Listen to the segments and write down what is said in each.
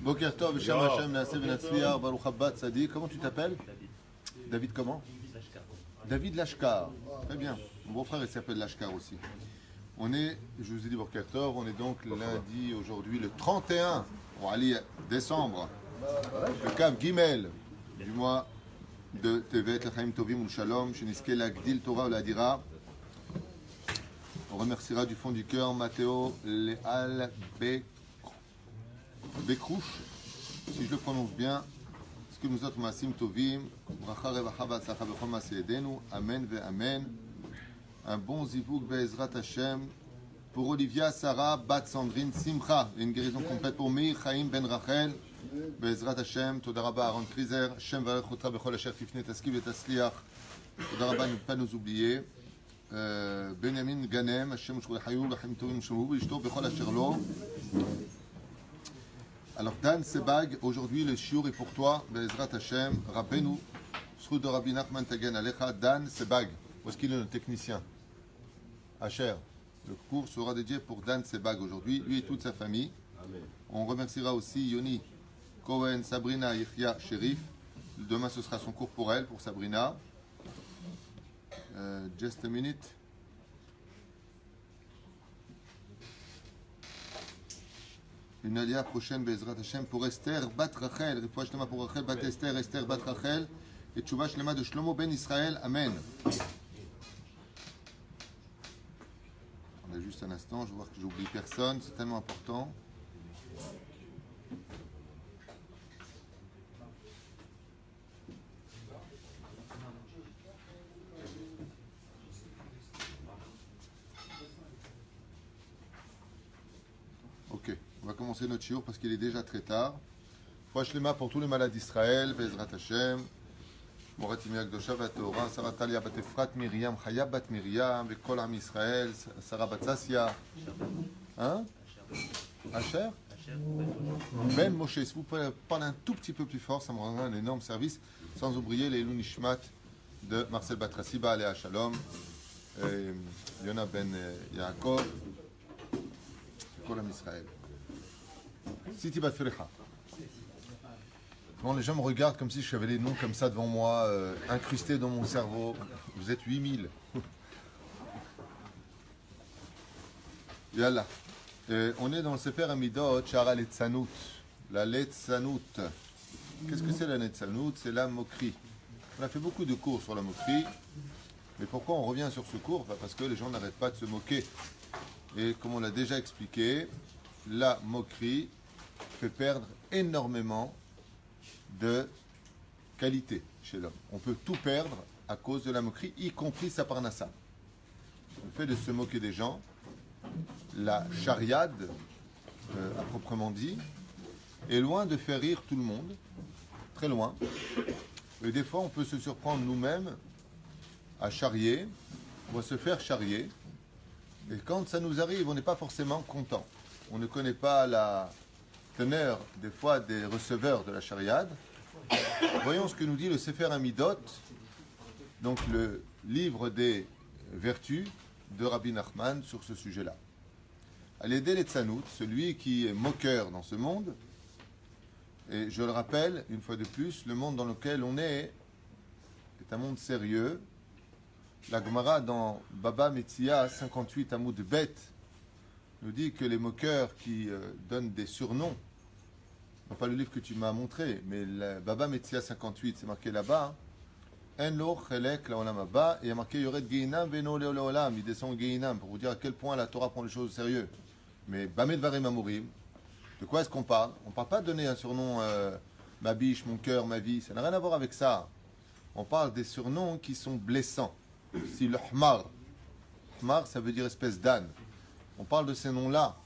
Boker Tov, Shem Hashem, Naaseh Benatzliar, Baruch Haba Tzadi. Comment tu t'appelles? David comment? David Lashkar. Très bien. Mon beau-frère il s'appelle Lashkar aussi. On est, je vous ai dit Boker Tov, on est donc lundi aujourd'hui le 31 décembre, le Kav Gimel du mois de Tevet, L'Chaim Tovim Shalom, Sheniske Lagdil Torah Ladira. On remerciera du fond du cœur Matteo Leal Bekrouche, si je le prononce bien. Ce que nous autres Maasim Tovim, Bracha Revacha V'Atzlacha B'chol Maaseh Yedenu, Amen Ve'Amen. Un bon Zivug Be'ezrat Hashem pour Olivia Sarah Bat Sandrine Simcha, une guérison complète pour Meir Chaim Ben Rachel Be'ezrat Hashem. Toda Rabba Aaron Krizer, Shem Varech Otra B'chol Asher Tifnei Taskiv V'Tasliach. Toda Rabba, ne pas nous oublier. Benjamin Ganem, Hashem Ushkol Hayou, L'Chaim Tovim Shemou, V'Ishto B'chol Asher Lo. Alors Dan Sebag, aujourd'hui le shiur est pour toi, Be'ezrat Hashem, Rabbeinu, Zchut de Rabbi Nachman Tagen Alecha, Dan Sebag. Où est-ce qu'il est le technicien? Asher. Le cours sera dédié pour Dan Sebag aujourd'hui, lui et toute sa famille. Amen. On remerciera aussi Yoni, Cohen, Sabrina, Yechia, Sherif. Demain ce sera son cours pour elle, pour Sabrina. Just a minute. Une alia prochaine, Bezrat Hashem, pour Esther Bat Rachel. Rifouach Shlema pour Rachel Bat Esther, Esther Bat Rachel. Et Tchouva Shlema de Shlomo Ben Israël. Amen. On a juste un instant, je vois que j'oublie personne, c'est tellement important. Ok, on va commencer notre shiur parce qu'il est déjà très tard. Rifouach Shlema pour tous les malades d'Israël, Bezrat Hashem. Moratimi Akdosha Vatora, Sarah Talia Bat Efrat Miriam, Chaya Bat Miriam, Vekol Am Israël, Sarah Bat Sassia. Hein? Asher? Ben Moshe, si vous pouvez parler un tout petit peu plus fort, ça me rendra un énorme service. Sans oublier les Elou Nishmat de Marcel Batrassi, Baalea Shalom, Yona Ben Yaakov, Vekol Am Israël. Siti Bat Ferecha. Bon, les gens me regardent comme si j'avais les noms comme ça devant moi, incrustés dans mon cerveau. Vous êtes 8000. Yallah. On est dans le Sefer Amidot, Shara Letzanout. La Letzanout. Qu'est-ce que c'est la Letzanout? C'est la moquerie. On a fait beaucoup de cours sur la moquerie. Mais pourquoi on revient sur ce cours? Parce que les gens n'arrêtent pas de se moquer. Et comme on l'a déjà expliqué, la moquerie fait perdre énormément de qualité chez l'homme. On peut tout perdre à cause de la moquerie, y compris sa parnassa. Le fait de se moquer des gens, la chariade, à proprement dit, est loin de faire rire tout le monde, très loin. Et des fois, on peut se surprendre nous-mêmes à charrier, on va se faire charrier. Et quand ça nous arrive, on n'est pas forcément content. On ne connaît pas la teneur des fois des receveurs de la chariade. Voyons ce que nous dit le Sefer Amidot, donc le livre des vertus de Rabbi Nachman sur ce sujet-là. Al-Yedei Letzanout, celui qui est moqueur dans ce monde, et je le rappelle une fois de plus, le monde dans lequel on est un monde sérieux. La Gemara dans Baba Metzia 58 Amoud Bet nous dit que les moqueurs qui donnent des surnoms, non pas le livre que tu m'as montré, mais Baba Metzia 58, c'est marqué là-bas, En lo chelek laolam haba, et il y a marqué Yored Geinam veno leolam, il descend Geinam, pour vous dire à quel point la Torah prend les choses au sérieux. Mais Bamed Varim Amurim, de quoi est-ce qu'on parle? On ne parle pas de donner un surnom, ma biche, mon cœur, ma vie, ça n'a rien à voir avec ça. On parle des surnoms qui sont blessants. Si le Hmar, Hmar ça veut dire espèce d'âne. On parle de ces noms-là.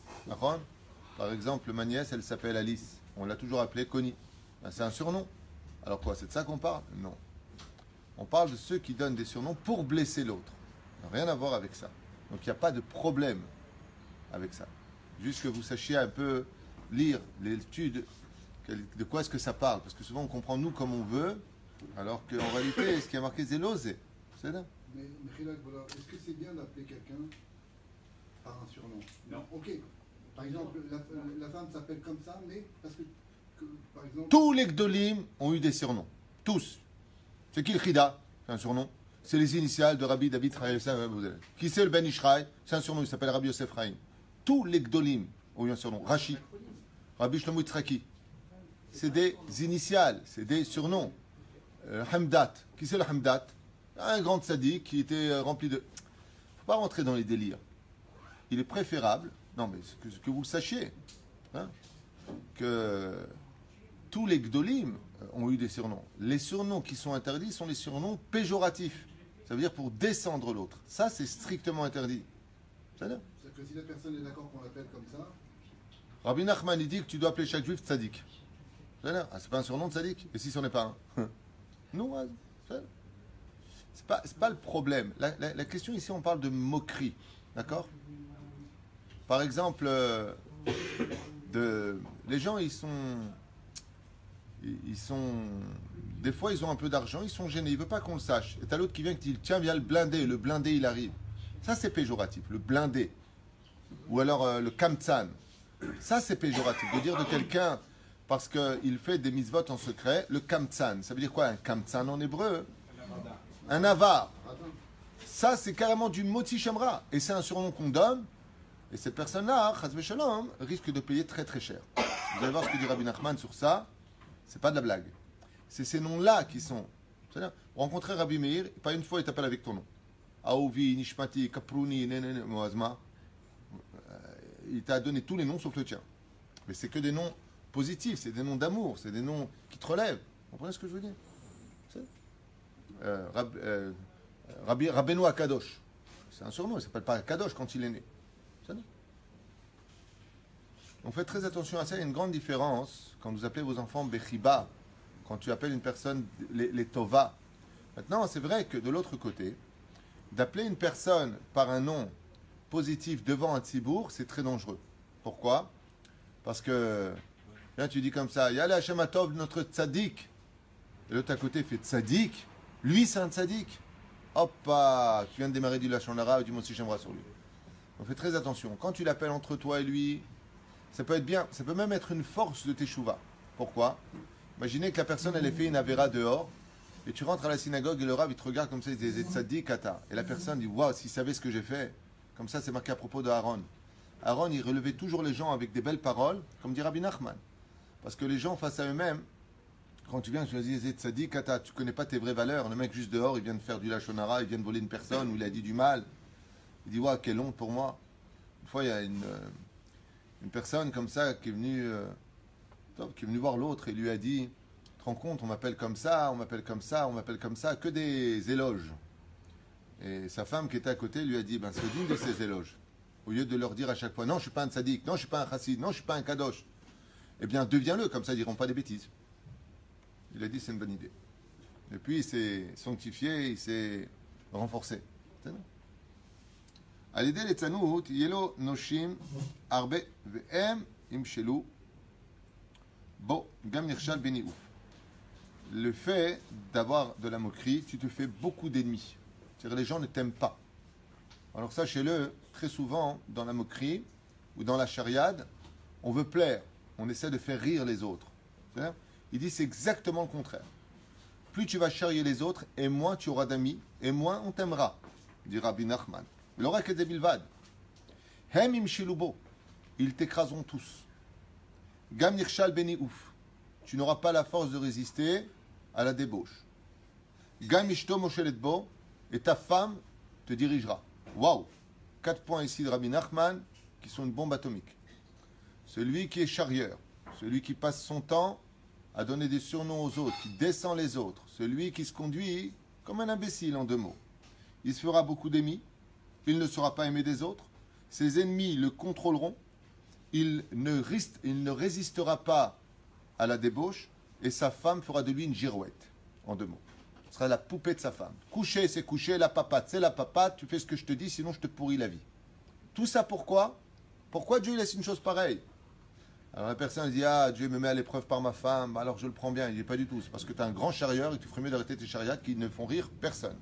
Par exemple, ma nièce, elle s'appelle Alice. On l'a toujours appelée Connie. Ben, c'est un surnom. Alors quoi, c'est de ça qu'on parle? Non. On parle de ceux qui donnent des surnoms pour blesser l'autre. Rien à voir avec ça. Donc il n'y a pas de problème avec ça. Juste que vous sachiez un peu lire l'étude, de quoi est-ce que ça parle. Parce que souvent on comprend nous comme on veut, alors qu'en réalité, ce qui a marqué c'est l'osé. C'est là. Mais est-ce que c'est bien d'appeler quelqu'un surnom. Non. Ok. Par exemple, la femme s'appelle comme ça, mais parce que par exemple... Tous les Gdolim ont eu des surnoms. Tous. C'est qui le Chida? C'est un surnom. C'est les initiales de Rabbi David Chaim. Qui c'est le Ben Ishraï? C'est un surnom, il s'appelle Rabbi Yosef Chaim. Tous les Gdolim ont eu un surnom. Rashi, Rabbi Shlomo Yitzhaki. C'est des initiales, c'est des surnoms. Hamdat. Qui c'est le Hamdat? Un grand tzaddik qui était rempli de... Il ne faut pas rentrer dans les délires. Il est préférable, non mais que vous le sachiez, hein, que tous les Gdolim ont eu des surnoms. Les surnoms qui sont interdits sont les surnoms péjoratifs. Ça veut dire pour descendre l'autre. Ça, c'est strictement interdit. C'est-à-dire que si la personne est d'accord qu'on l'appelle comme ça... Rabbi Nachman, il dit que tu dois appeler chaque juif tzaddik. C'est-à-dire, c'est pas un surnom de tzaddik. Et si ce n'est pas un? Non, c'est pas le problème. La question ici, on parle de moquerie. D'accord? Par exemple, les gens, ils sont... Des fois, ils ont un peu d'argent, ils sont gênés, ils ne veulent pas qu'on le sache. Et t'as l'autre qui vient et qui dit, tiens, viens le blindé, il arrive. Ça, c'est péjoratif, le blindé. Ou alors le kamtsan. Ça, c'est péjoratif. De dire de quelqu'un, parce qu'il fait des mitzvot en secret, le kamtsan. Ça veut dire quoi, un kamtsan en hébreu? Un avare. Ça, c'est carrément du moti shamra. Et c'est un surnom qu'on donne. Et cette personne-là, chas v'shalom, risque de payer très très cher. Vous allez voir ce que dit Rabbi Nachman sur ça. C'est pas de la blague. C'est ces noms-là qui sont... C'est-à-dire, vous rencontrez Rabbi Meir, pas une fois il t'appelle avec ton nom. Aouvi, Nishmati, Kaprouni, Moazma. Il t'a donné tous les noms sauf le tien. Mais c'est que des noms positifs, c'est des noms d'amour, c'est des noms qui te relèvent. Vous comprenez ce que je veux dire? Rabbeinu Akadosh. C'est un surnom, il ne s'appelle pas Akadosh quand il est né. Donc faites très attention à ça, il y a une grande différence quand vous appelez vos enfants Bechiba, quand tu appelles une personne les Tova. Maintenant, c'est vrai que de l'autre côté, d'appeler une personne par un nom positif devant un tzibour, c'est très dangereux. Pourquoi? Parce que, là tu dis comme ça, Yala Hashem Atov, notre tzaddik. Et l'autre à côté fait tzaddik. Lui, c'est un tzaddik. Hop, tu viens de démarrer du Lachon Hara, du Mossi Shemra sur lui. Donc fais très attention. Quand tu l'appelles entre toi et lui, ça peut être bien, ça peut même être une force de teshuva. Pourquoi? Imaginez que la personne, elle ait fait une avéra dehors, et tu rentres à la synagogue et le rav, il te regarde comme ça, il dit tzaddik ata. Et la personne dit, waouh, s'il savait ce que j'ai fait. Comme ça, c'est marqué à propos de Aaron. Aaron, il relevait toujours les gens avec des belles paroles, comme dit Rabbi Nachman. Parce que les gens, face à eux-mêmes, quand tu viens, tu dis tzaddik ata, tu connais pas tes vraies valeurs. Le mec, juste dehors, il vient de faire du lachon hara, il vient de voler une personne, ou il a dit du mal. Il dit, waouh, quelle honte pour moi. Une fois, il y a une personne comme ça qui est venue voir l'autre et lui a dit, tu te rends compte, on m'appelle comme ça, on m'appelle comme ça, on m'appelle comme ça, que des éloges. Et sa femme qui était à côté lui a dit, c'est digne de ces éloges. Au lieu de leur dire à chaque fois, non, je ne suis pas un tzaddik, non, je ne suis pas un chassid, non, je ne suis pas un kadosh. Eh bien, deviens-le, comme ça, ils ne diront pas des bêtises. Il a dit, c'est une bonne idée. Et puis, il s'est sanctifié, il s'est renforcé. C'est bon. על ידי ליצנות יהיה לו נושים הרבה והם ימשלו בו גם נכשל בניאוף. Le fait d'avoir de la moquerie, tu te fais beaucoup d'ennemis. C'est-à-dire les gens ne t'aiment pas. Alors sachez-le, très souvent dans la moquerie ou dans la chariade, on veut plaire, on essaie de faire rire les autres. C'est-à-dire, il dit c'est exactement le contraire. Plus tu vas charrier les autres, et moins tu auras d'amis, et moins on t'aimera, dit Rabbi Nachman. L'ora que des bilvad. Hem im shilubo. Ils t'écraseront tous. Gam nirshal beni ouf. Tu n'auras pas la force de résister à la débauche. Gam ishto mosheletbo. Et ta femme te dirigera. Waouh! 4 points ici de Rabbi Nachman qui sont une bombe atomique. Celui qui est charrieur, celui qui passe son temps à donner des surnoms aux autres, qui descend les autres, celui qui se conduit comme un imbécile en 2 mots. Il se fera beaucoup d'ennemis. Il ne sera pas aimé des autres. Ses ennemis le contrôleront. Il ne résistera pas à la débauche. Et sa femme fera de lui une girouette. En 2 mots. Ce sera la poupée de sa femme. Coucher, c'est coucher. La papate, c'est la papate. Tu fais ce que je te dis, sinon je te pourris la vie. Tout ça pourquoi? Pourquoi Dieu laisse une chose pareille? Alors la personne dit, Dieu me met à l'épreuve par ma femme, alors je le prends bien. Il dit pas du tout. C'est parce que tu es un grand charrieur et tu ferais mieux d'arrêter tes chariots qui ne font rire personne.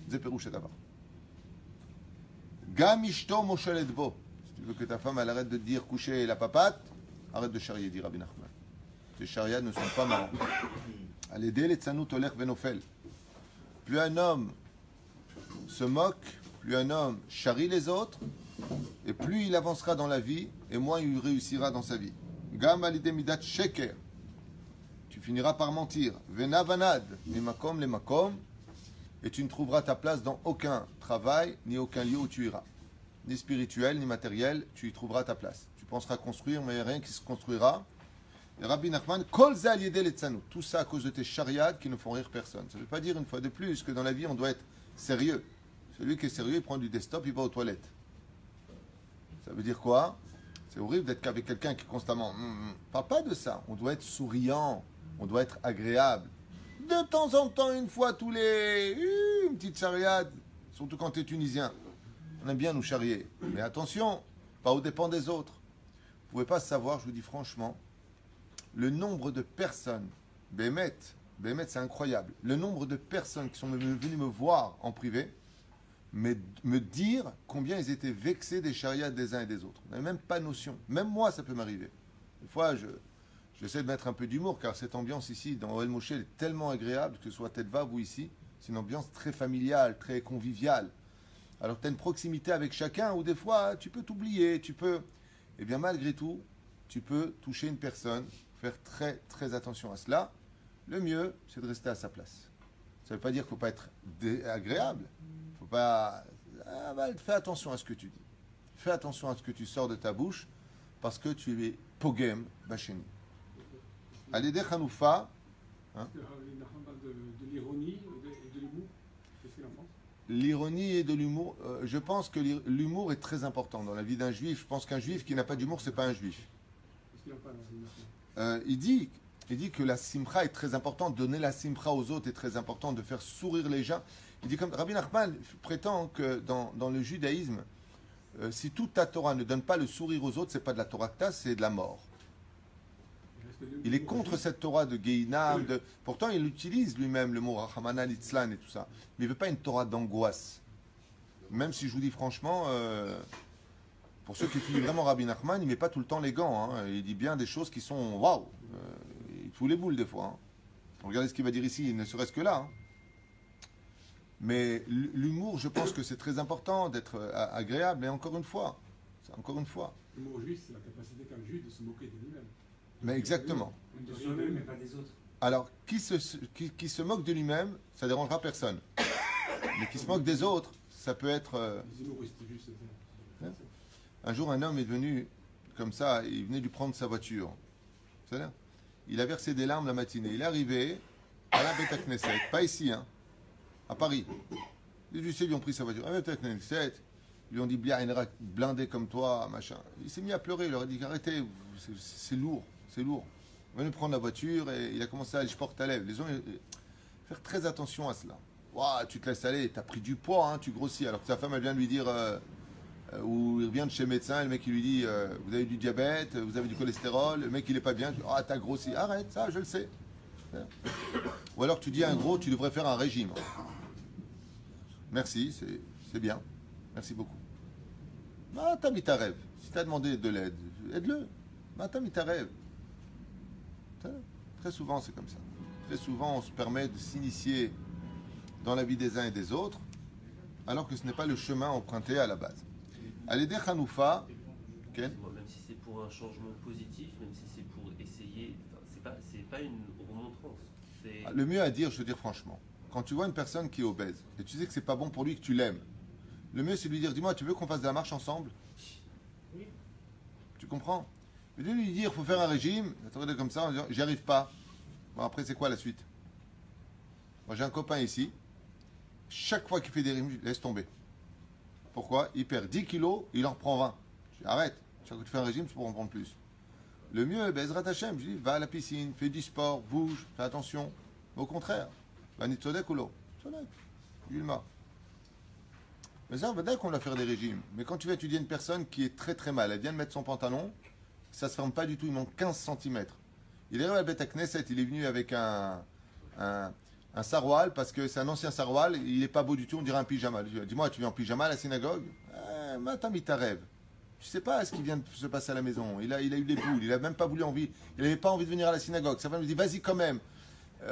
Zéperouche d'abord. Gam ishto moshelet bo. veux que ta femme elle arrête de te dire coucher la papate, arrête de charrier, dit Rabbi Nachman. Ces charriades ne sont pas marrants. Allez, dès les tzanout olech benofel. Plus un homme se moque, plus un homme charrie les autres, et plus il avancera dans la vie, et moins il réussira dans sa vie. Gam alidé midat sheker. Tu finiras par mentir. Vena vanad, mi makom le makom, et tu ne trouveras ta place dans aucun travail, ni aucun lieu où tu iras. Ni spirituel, ni matériel, tu y trouveras ta place. Tu penseras construire, mais rien qui se construira. Et Rabbi Nachman, kol za aliédé les tzanout. Tout ça à cause de tes chariades qui ne font rire personne. Ça ne veut pas dire une fois de plus que dans la vie on doit être sérieux. Celui qui est sérieux, il prend du desktop, il va aux toilettes. Ça veut dire quoi? C'est horrible d'être qu'avec quelqu'un qui est constamment... Parle pas de ça. On doit être souriant. On doit être agréable. De temps en temps, une fois tous les... une petite chariade. Surtout quand tu es tunisien. On aime bien nous charrier. Mais attention, pas aux dépens des autres. Vous ne pouvez pas savoir, je vous dis franchement, le nombre de personnes, Bémet, c'est incroyable, le nombre de personnes qui sont venues me voir en privé, me dire combien ils étaient vexés des chariades des uns et des autres. On n'avait même pas notion. Même moi, ça peut m'arriver. Des fois, j'essaie de mettre un peu d'humour, car cette ambiance ici, dans Ohel Moshe, elle est tellement agréable, que ce soit Tedvav ou ici, c'est une ambiance très familiale, très conviviale. Alors tu as une proximité avec chacun, où des fois, tu peux t'oublier, tu peux... Eh bien, malgré tout, tu peux toucher une personne, faire très, très attention à cela. Le mieux, c'est de rester à sa place. Ça ne veut pas dire qu'il ne faut pas être agréable. Il ne faut pas... fais attention à ce que tu dis. Fais attention à ce que tu sors de ta bouche, parce que tu es pogem bacheni. Allez, des Hanoufa. Hein? De l'ironie et de l'humour. Qu'est-ce qu'il en pense? L'ironie et de l'humour, je pense que l'humour est très important dans la vie d'un juif. Je pense qu'un juif qui n'a pas d'humour, c'est pas un juif. Qu'est-ce qu'il en parle? Il dit que la simcha est très importante, donner la simcha aux autres est très important, de faire sourire les gens. Il dit comme Rabbi Nachman prétend que dans le judaïsme, si toute ta Torah ne donne pas le sourire aux autres, c'est pas de la Torah que t'as, c'est de la mort. Il est contre cette Torah de Gehinam. Pourtant, il utilise lui-même le mot Rachamana Litzlan et tout ça. Mais il ne veut pas une Torah d'angoisse. Même si je vous dis franchement, pour ceux qui étudient vraiment Rabbi Nachman, il ne met pas tout le temps les gants. Hein. Il dit bien des choses qui sont waouh. Il fout les boules des fois. Hein. Regardez ce qu'il va dire ici, ne serait-ce que là. Hein. Mais l'humour, je pense que c'est très important d'être agréable. Et encore une fois, L'humour juif, c'est la capacité qu'a le juif de se moquer de lui-même. Mais exactement. De soi-même, mais pas des autres. Alors, qui se moque de lui-même, ça dérangera personne. Mais qui se moque des autres, ça peut être... Les humoristes, juste. Un jour, un homme est venu comme ça, il venait lui prendre sa voiture. C'est-à-dire, il a versé des larmes la matinée. Il est arrivé à la Beit Knesset, pas ici, hein, à Paris. Les huissiers lui ont pris sa voiture. À la Beit Knesset, ils lui ont dit, blindé comme toi, machin. Il s'est mis à pleurer, il leur a dit, arrêtez, c'est lourd. C'est lourd. Il va nous prendre la voiture et il a commencé à aller, je porte à lèvres. Les gens, faire très attention à cela. Wow, tu te laisses aller, tu as pris du poids, hein, tu grossis. Alors que sa femme, elle vient de lui dire, ou il revient de chez le médecin, le mec, il lui dit, vous avez du diabète, vous avez du cholestérol, le mec, il est pas bien. Ah, t'as grossi. Arrête, ça, je le sais. Ou alors tu dis à un gros, tu devrais faire un régime. Merci, c'est bien. Merci beaucoup. Ah, t'as mis ta rêve. Si t'as demandé de l'aide, aide-le. Ah, t'as mis ta rêve. Très souvent, c'est comme ça. Très souvent, on se permet de s'initier dans la vie des uns et des autres, alors que ce n'est pas le chemin emprunté à la base. Allez, des Hanoufa. Même si c'est pour un changement positif, même si c'est pour essayer, c'est pas une remontrance. Le mieux à dire, je veux dire franchement, quand tu vois une personne qui est obèse, et tu sais que c'est pas bon pour lui, que tu l'aimes, le mieux c'est de lui dire, dis-moi, tu veux qu'on fasse de la marche ensemble? Oui. Tu comprends? Mais de lui dire, il faut faire un régime, attendez comme ça, en disant, j'y arrive pas. Bon, après, c'est quoi la suite? Moi, j'ai un copain ici, chaque fois qu'il fait des régimes, laisse tomber. Pourquoi? Il perd 10 kilos, il en reprend 20. Je dis, arrête, chaque fois que tu fais un régime, c'est pour en prendre plus. Le mieux, Bezrat Hashem, je dis, va à la piscine, fais du sport, bouge, fais attention. Au contraire, va nitzodek ou l'eau. Tzodek, Gulma. Mais ça, dès qu'on va faire des régimes. Mais quand tu vas étudier une personne qui est très très mal, elle vient de mettre son pantalon, ça se ferme pas du tout, il manque 15 cm. Il est arrivé à Beit Knesset, il est venu avec un saroual, parce que c'est un ancien saroual, il n'est pas beau du tout, on dirait un pyjama. Dis-moi, tu viens en pyjama à la synagogue? T'as mis ta rêve. Tu sais pas ce qui vient de se passer à la maison. Il a eu les boules, il a même pas voulu envie, il n'avait pas envie de venir à la synagogue. Sa femme lui dit, vas-y quand même.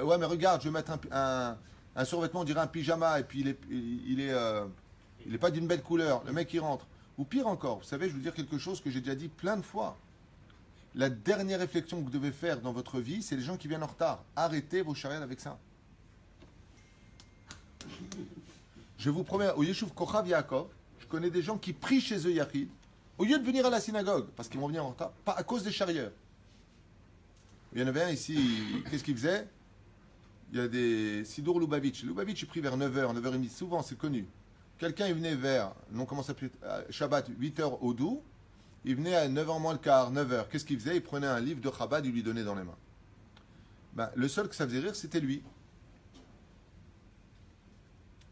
Ouais, mais regarde, je vais mettre un survêtement, on dirait un pyjama, et puis il est pas d'une belle couleur. Le mec, il rentre. Ou pire encore, vous savez, je vais vous dire quelque chose que j'ai déjà dit plein de fois. La dernière réflexion que vous devez faire dans votre vie, c'est les gens qui viennent en retard. Arrêtez vos charrettes avec ça. Je vous promets, au Yeshuv Kochav Yaakov, je connais des gens qui prient chez eux Yachid, au lieu de venir à la synagogue, parce qu'ils vont venir en retard, pas à cause des charrieurs. Il y en avait un ici, qu'est-ce qu'il faisait? Il y a des Sidour Lubavitch. Lubavitch est pris vers 9h, 9h30, souvent c'est connu. Quelqu'un, il venait vers, non, comment ça s'appelle, Shabbat, 8h au doux, il venait à 9h moins le quart, 9h. Qu'est-ce qu'il faisait? Il prenait un livre de Chabad, il lui donnait dans les mains. Ben, le seul que ça faisait rire, c'était lui.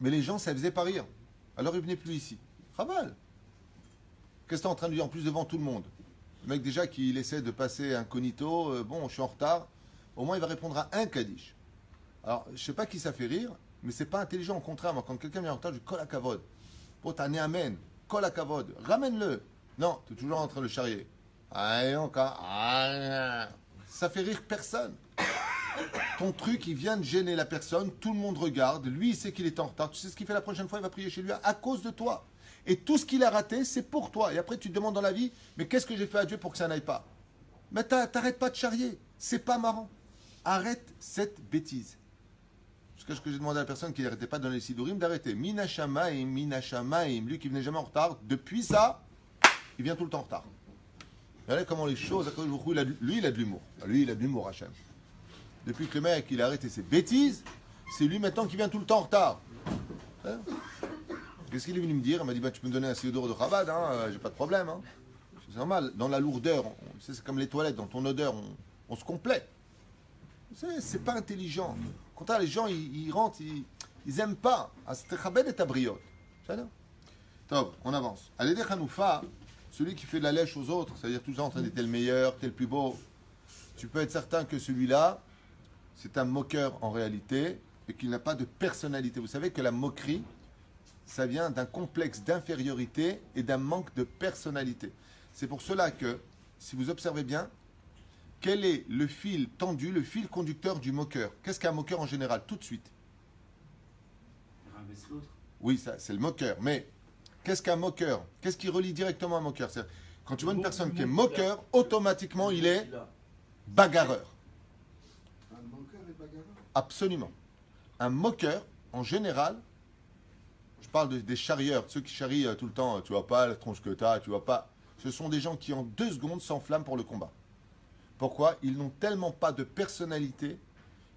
Mais les gens, ça ne faisait pas rire. Alors il venait plus ici. Chabad. Qu'est-ce que tu es en train de dire en plus devant tout le monde? Le mec déjà qu'il essaie de passer incognito, bon, je suis en retard, au moins il va répondre à un Kaddish. Alors, je ne sais pas qui ça fait rire, mais c'est pas intelligent. Au contraire, moi, quand quelqu'un vient en retard, je dis kol hakavod. Pour t'en amen, kol hakavod, ramène-le. Non, tu es toujours en train de le charrier. Ça fait rire personne. Ton truc, il vient de gêner la personne, tout le monde regarde, lui, il sait qu'il est en retard. Tu sais ce qu'il fait la prochaine fois? Il va prier chez lui à cause de toi. Et tout ce qu'il a raté, c'est pour toi. Et après, tu te demandes dans la vie, mais qu'est-ce que j'ai fait à Dieu pour que ça n'aille pas? Mais t'arrêtes pas de charrier. C'est pas marrant. Arrête cette bêtise. Jusqu'à ce que j'ai demandé à la personne qui n'arrêtait pas de donner les sidourim d'arrêter. Minashamaim, Minashamaim. Lui qui venait jamais en retard, depuis ça, il vient tout le temps en retard. Regardez comment les choses, lui, il a de l'humour. Lui, il a de l'humour, Hachem. Depuis que le mec, il a arrêté ses bêtises, c'est lui maintenant qui vient tout le temps en retard. Hein? Qu'est-ce qu'il est venu me dire? Il m'a dit, bah, tu peux me donner un sidor de Chabad, hein, j'ai pas de problème. Hein. C'est normal, dans la lourdeur, c'est comme les toilettes, dans ton odeur, on se complaît. C'est pas intelligent. Au contraire, les gens, ils rentrent, ils aiment pas. C'était Chabad et Tabriot. Top, on avance. Allez, des Hanoufa, celui qui fait de la lèche aux autres, c'est-à-dire tout le temps en train d'être le meilleur, t'es le plus beau, tu peux être certain que celui-là, c'est un moqueur en réalité et qu'il n'a pas de personnalité. Vous savez que la moquerie, ça vient d'un complexe d'infériorité et d'un manque de personnalité. C'est pour cela que, si vous observez bien, quel est le fil tendu, le fil conducteur du moqueur? Qu'est-ce qu'un moqueur en général? Tout de suite. Rabaisse l'autre. Oui, ça, c'est le moqueur. Mais qu'est-ce qu'un moqueur? Qu'est-ce qui relie directement un moqueur? Quand tu vois une personne qui est moqueur, automatiquement, il est bagarreur. Un moqueur et bagarreur? Absolument. Un moqueur, en général, je parle des charrieurs, ceux qui charrient tout le temps, tu vois pas la tronche que tu as, tu vois pas. Ce sont des gens qui, en 2 secondes, s'enflamment pour le combat. Pourquoi? Ils n'ont tellement pas de personnalité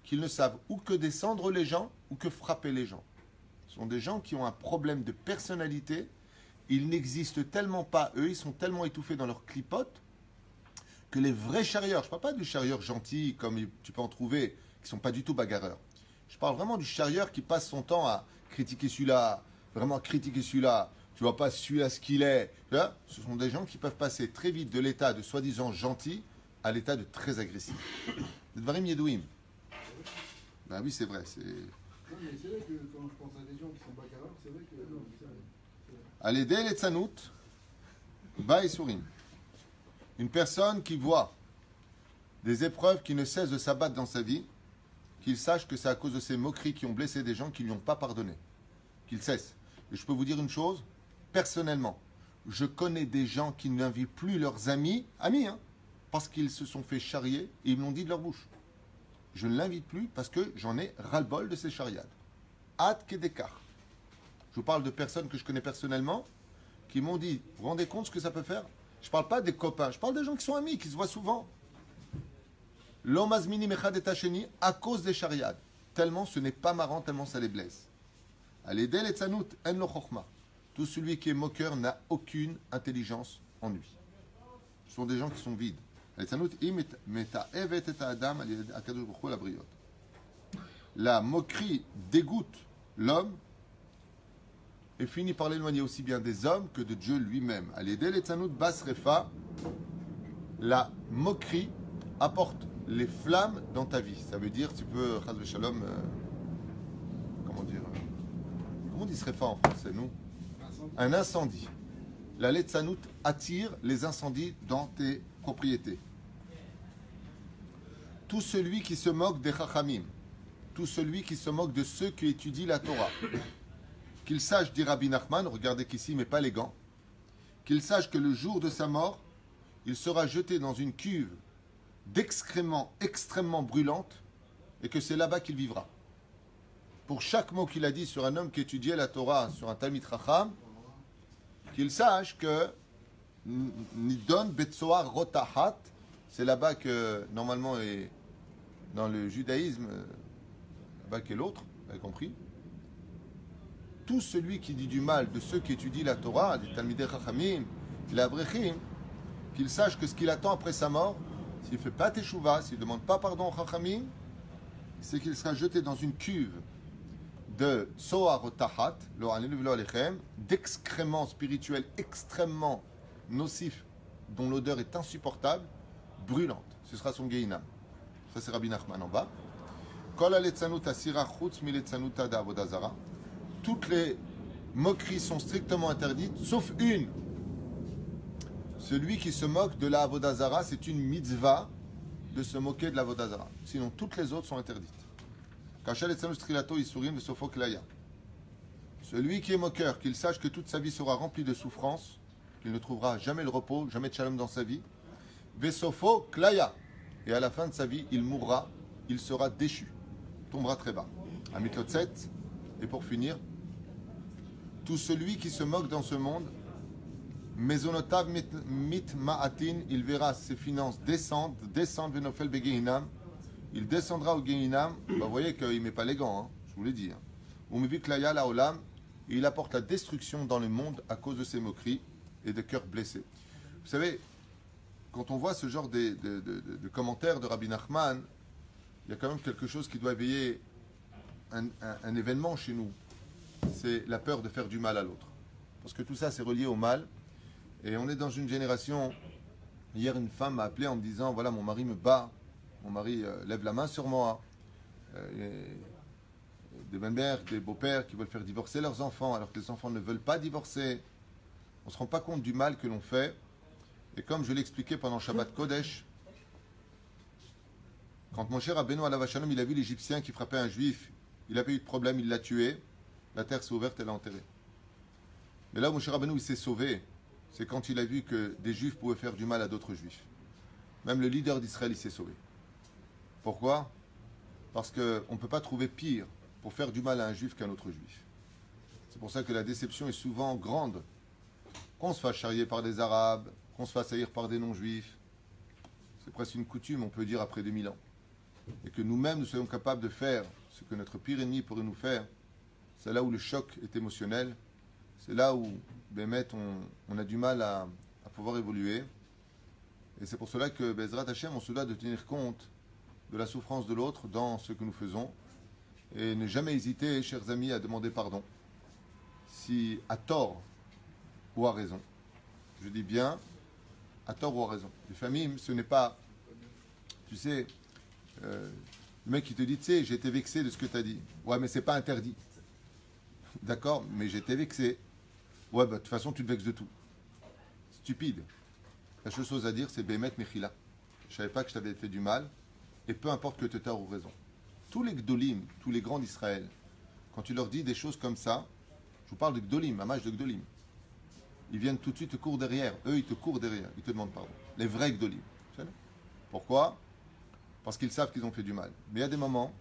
qu'ils ne savent ou que descendre les gens ou que frapper les gens. Ce sont des gens qui ont un problème de personnalité. Ils n'existent tellement pas, eux, ils sont tellement étouffés dans leur clipote que les vrais charrieurs, je ne parle pas du charrieur gentil comme tu peux en trouver, qui ne sont pas du tout bagarreurs. Je parle vraiment du charrieur qui passe son temps à critiquer celui-là, vraiment critiquer celui-là. Tu vois pas celui-là ce qu'il est. Là, ce sont des gens qui peuvent passer très vite de l'état de soi-disant gentil à l'état de très agressif. C'est Dvarim Yedouim. Ben oui, c'est vrai. Non, mais c'est vrai que quand je pense à des gens qui sont bagarreurs, c'est vrai que. Non, c'est vrai. Allez, dès les tzanout, ba et sourim. Une personne qui voit des épreuves qui ne cessent de s'abattre dans sa vie, qu'il sache que c'est à cause de ces moqueries qui ont blessé des gens qui ne lui ont pas pardonné. Qu'il cesse. Et je peux vous dire une chose, personnellement, je connais des gens qui n'invitent plus leurs amis, hein, parce qu'ils se sont fait charrier et ils me l'ont dit de leur bouche. Je ne l'invite plus parce que j'en ai ras-le-bol de ces charriades. Ad kedekar. Je vous parle de personnes que je connais personnellement qui m'ont dit, vous vous rendez compte ce que ça peut faire? Je ne parle pas des copains, je parle des gens qui sont amis, qui se voient souvent. L'omazmini mechad et tacheni à cause des chariades. Tellement ce n'est pas marrant, tellement ça les blesse. Allez, del et tzanout en lo chokhma. Tout celui qui est moqueur n'a aucune intelligence en lui. Ce sont des gens qui sont vides. La moquerie dégoûte l'homme et finit par l'éloigner aussi bien des hommes que de Dieu lui-même. La moquerie apporte les flammes dans ta vie. Ça veut dire, tu peux, chas v'shalom, comment on dit srefa en français, nous? Un incendie. La letzanout attire les incendies dans tes propriétés. Tout celui qui se moque des chachamim, tout celui qui se moque de ceux qui étudient la Torah, qu'il sache, dit Rabbi Nachman, regardez qu'ici, mais pas les gants, qu'il sache que le jour de sa mort, il sera jeté dans une cuve d'excréments extrêmement brûlante et que c'est là-bas qu'il vivra. Pour chaque mot qu'il a dit sur un homme qui étudiait la Torah, sur un Talmid Chacham, qu'il sache que Nidon Betsoar Rotahat, c'est là-bas que normalement est dans le judaïsme, là-bas qu'est l'autre, vous avez compris. Tout celui qui dit du mal de ceux qui étudient la Torah, des Talmidei Chachamim, les Abrechim, qu'il sache que ce qu'il attend après sa mort, s'il ne fait pas Teshuvah, s'il ne demande pas pardon aux Chachamim, c'est qu'il sera jeté dans une cuve de Tsoar Tahat, d'excréments spirituels extrêmement nocifs, dont l'odeur est insupportable, brûlante. Ce sera son Gehinam. Ça, c'est Rabbi Nachman en bas. Toutes les moqueries sont strictement interdites, sauf une. Celui qui se moque de la Avodah Zara, c'est une mitzvah de se moquer de la Avodah Zara. Sinon, toutes les autres sont interdites. Celui qui est moqueur, qu'il sache que toute sa vie sera remplie de souffrances, qu'il ne trouvera jamais le repos, jamais de shalom dans sa vie. Vesofo klaya. Et à la fin de sa vie, il mourra, il sera déchu, tombera très bas. Amitlot 7. Et pour finir, tout celui qui se moque dans ce monde, Mezonotav mit ma'atin, il verra ses finances descendre, venofel begehinam. Il descendra au Gehinam. Vous voyez qu'il ne met pas les gants, hein, je vous l'ai dit. Umevi klaya la olam. Et il apporte la destruction dans le monde à cause de ses moqueries et de cœurs blessés. Vous savez, quand on voit ce genre de commentaires de Rabbi Nachman, il y a quand même quelque chose qui doit éveiller un événement chez nous. C'est la peur de faire du mal à l'autre. Parce que tout ça, c'est relié au mal. Et on est dans une génération... Hier, une femme m'a appelé en me disant, voilà, mon mari me bat, mon mari lève la main sur moi. Des belles-mères, des beaux-pères qui veulent faire divorcer leurs enfants, alors que les enfants ne veulent pas divorcer. On ne se rend pas compte du mal que l'on fait. Et comme je l'expliquais pendant Shabbat Kodesh, quand mon cher Rabbeinu alav hashalom, il a vu l'Égyptien qui frappait un juif, il avait eu de problème, il l'a tué, la terre s'est ouverte, elle l'a enterré. Mais là où mon cher Rabbeinu il s'est sauvé, c'est quand il a vu que des juifs pouvaient faire du mal à d'autres juifs. Même le leader d'Israël, il s'est sauvé. Pourquoi? Parce qu'on ne peut pas trouver pire pour faire du mal à un juif qu'un autre juif. C'est pour ça que la déception est souvent grande. Qu'on se fasse charrier par des Arabes, qu'on se fasse haïr par des non-juifs, c'est presque une coutume, on peut dire, après 2000 ans. Et que nous-mêmes, nous soyons capables de faire ce que notre pire ennemi pourrait nous faire, c'est là où le choc est émotionnel, c'est là où, Bémet, on a du mal à pouvoir évoluer. Et c'est pour cela que, Bezrat Hashem, on se doit de tenir compte de la souffrance de l'autre dans ce que nous faisons. Et ne jamais hésiter, chers amis, à demander pardon, si à tort ou à raison. Je dis bien, à tort ou à raison. Les familles, ce n'est pas, tu sais, le mec qui te dit, tu sais, j'ai été vexé de ce que tu as dit. Ouais, mais c'est pas interdit. D'accord, mais j'ai été vexé. Ouais, bah de toute façon, tu te vexes de tout. Stupide. La seule chose à dire, c'est Bémet Mechila. Je ne savais pas que je t'avais fait du mal, et peu importe que tu aies tort ou raison. Tous les Gdolim, tous les grands d'Israël, quand tu leur dis des choses comme ça, je vous parle de Gdolim, Mamash de Gdolim, ils viennent tout de suite te courent derrière. Eux, ils te courent derrière, ils te demandent pardon. Les vrais Gdolim. Pourquoi? Parce qu'ils savent qu'ils ont fait du mal. Mais il y a des moments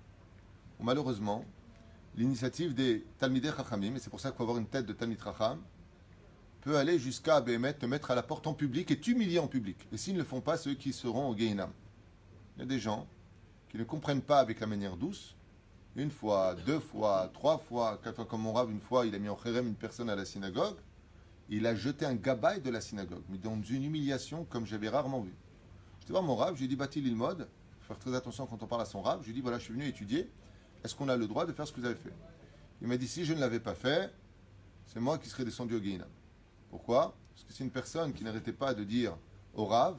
où, malheureusement, l'initiative des Talmidei Chachamim, et c'est pour ça qu'il faut avoir une tête de Talmid Chacham, peut aller jusqu'à te mettre à la porte en public et t'humilier en public. Et s'ils ne le font pas, ceux qui seront au Gehinam. Il y a des gens qui ne comprennent pas avec la manière douce. Une fois, deux fois, trois fois, quatre fois, comme mon rave, une fois, il a mis en chérem une personne à la synagogue. Il a jeté un gabaï de la synagogue, mais dans une humiliation comme j'avais rarement vu. Je vais voir mon rave, je lui ai dit, Batil il-mod, il faut faire très attention quand on parle à son rave. Je lui ai dit, voilà, je suis venu étudier, est-ce qu'on a le droit de faire ce que vous avez fait? Il m'a dit, si je ne l'avais pas fait, c'est moi qui serais descendu au Gehinam. Pourquoi? Parce que c'est une personne qui n'arrêtait pas de dire au rave,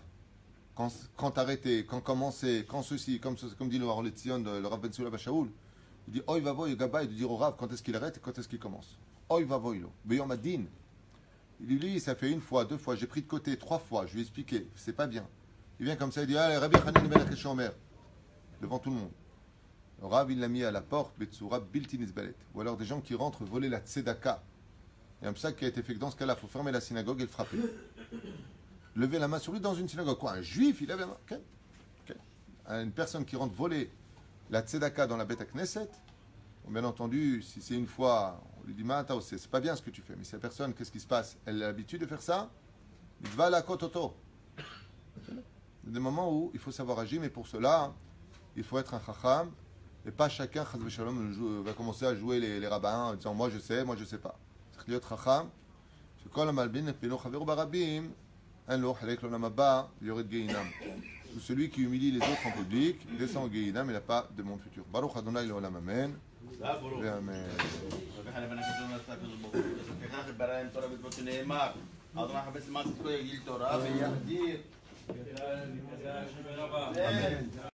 quand arrêter, quand commencer, quand ceci, comme dit le Rav Letzion, le Rav Ben Sula Bashaoul, il dit, oi va voy, gabaï, de dire au rave quand est-ce qu'il arrête et quand est-ce qu'il commence. Oi va voy lo, beyom adin. Il lui dit, ça fait 1 fois, 2 fois, j'ai pris de côté, 3 fois, je lui ai expliqué, c'est pas bien. Il vient comme ça, il dit, allez, Rabbi Hanan ben Akashomer, devant tout le monde. Le Rav, il l'a mis à la porte, Betsura Bilti Nisbalet. Ou alors des gens qui rentrent voler la tzedaka. Il y a un psaque qui a été fait que dans ce cas-là, il faut fermer la synagogue et le frapper. Lever la main sur lui dans une synagogue. Quoi, un juif, il lève la main. Okay. Okay. Une personne qui rentre voler la tzedaka dans la Beth Knesset, bien entendu, si c'est 1 fois, on lui dit, c'est pas bien ce que tu fais. Mais si la personne, qu'est-ce qui se passe? Elle a l'habitude de faire ça. Il va à la kototo. Il y a des moments où il faut savoir agir, mais pour cela, il faut être un chacham. Et pas chacun, va commencer à jouer les rabbins en disant moi je sais pas. C'est להיות חכם, שכל המלבין את פינו חברו ברבים, אין לו חלק לעולם הבא, יורד גיהינם. Celui qui humilie les autres en public, descend au גיהינם, il n'a pas de monde futur. ברוך אדוני לעולם אמן. ואמן. אדוני